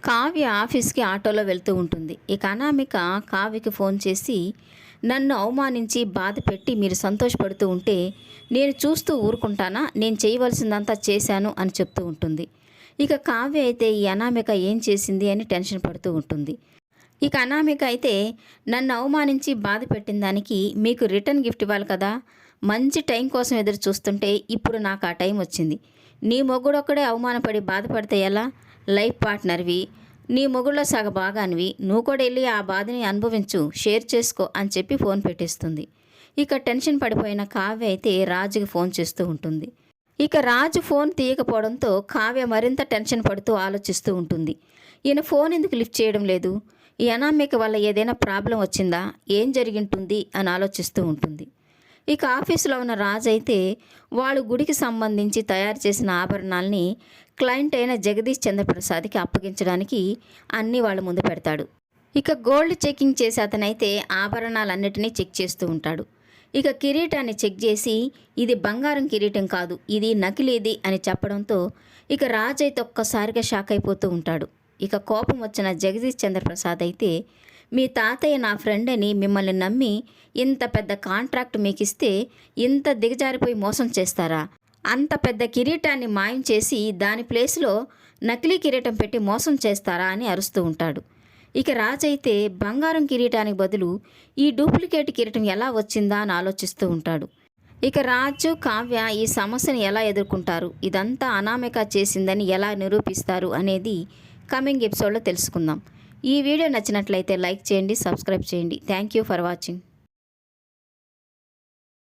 కావ్య ఆఫీస్కి ఆటోలో వెళ్తూ ఉంటుంది. ఇక అనామిక కావ్యకి ఫోన్ చేసి, నన్ను అవమానించి బాధ పెట్టి మీరు సంతోషపడుతూ ఉంటే నేను చూస్తూ ఊరుకుంటానా? నేను చేయవలసిందంతా చేశాను అని చెప్తూ ఉంటుంది. ఇక కావ్య అయితే ఈ అనామిక ఏం చేసింది అని టెన్షన్ పడుతూ ఉంటుంది. ఇక అనామిక అయితే, నన్ను అవమానించి బాధ పెట్టిన దానికి మీకు రిటర్న్ గిఫ్ట్ ఇవ్వాలి కదా, మంచి టైం కోసం ఎదురు చూస్తుంటే ఇప్పుడు నాకు ఆ టైం వచ్చింది. నీ మొగుడొక్కడే అవమానపడి బాధపడితే ఎలా? లైఫ్ పార్ట్నర్వి, నీ మొగుళ్ళో సగ భాగానివి, నువ్వు కూడా వెళ్ళి ఆ బాధని అనుభవించు, షేర్ చేసుకో అని చెప్పి ఫోన్ పెట్టేస్తుంది. ఇక టెన్షన్ పడిపోయిన కావ్య అయితే రాజుకి ఫోన్ చేస్తూ ఉంటుంది. ఇక రాజు ఫోన్ తీయకపోవడంతో కావ్య మరింత టెన్షన్ పడుతూ ఆలోచిస్తూ ఉంటుంది. ఈయన ఫోన్ ఎందుకు లిఫ్ట్ చేయడం లేదు? ఈ అనామిక వల్ల ఏదైనా ప్రాబ్లం వచ్చిందా? ఏం జరిగింటుంది అని ఆలోచిస్తూ ఉంటుంది. ఇక ఆఫీసులో ఉన్న రాజు అయితే వాళ్ళు గుడికి సంబంధించి తయారు చేసిన ఆభరణాలని క్లయింట్ అయిన జగదీష్ చంద్రప్రసాద్కి అప్పగించడానికి అన్నీ వాళ్ళ ముందు పెడతాడు. ఇక గోల్డ్ చెకింగ్ చేసి అతనైతే ఆభరణాలన్నిటినీ చెక్ చేస్తూ ఉంటాడు. ఇక కిరీటాన్ని చెక్ చేసి, ఇది బంగారం కిరీటం కాదు, ఇది నకిలీది అని చెప్పడంతో ఇక రాజు అయితే ఒక్కసారిగా షాక్ అయిపోతూ ఉంటాడు. ఇక కోపం వచ్చిన జగదీష్ చంద్రప్రసాద్ అయితే, మీ తాతయ్య నా ఫ్రెండ్ అని మిమ్మల్ని నమ్మి ఇంత పెద్ద కాంట్రాక్ట్ మీకు ఇస్తే ఇంత దిగజారిపోయి మోసం చేస్తారా? అంత పెద్ద కిరీటాన్ని మాయం చేసి దాని ప్లేస్లో నకిలీ కిరీటం పెట్టి మోసం చేస్తారా అని అరుస్తూ ఉంటాడు. ఇక రాజు అయితే బంగారం కిరీటానికి బదులు ఈ డూప్లికేట్ కిరీటం ఎలా వచ్చిందా అని ఆలోచిస్తూ ఉంటాడు. ఇక రాజు కావ్య ఈ సమస్యను ఎలా ఎదుర్కొంటారు, ఇదంతా అనామిక చేసిందని ఎలా నిరూపిస్తారు అనేది కమింగ్ ఎపిసోడ్లో తెలుసుకుందాం. ఈ వీడియో నచ్చినట్లయితే లైక్ చేయండి, సబ్స్క్రైబ్ చేయండి. Thank you for watching.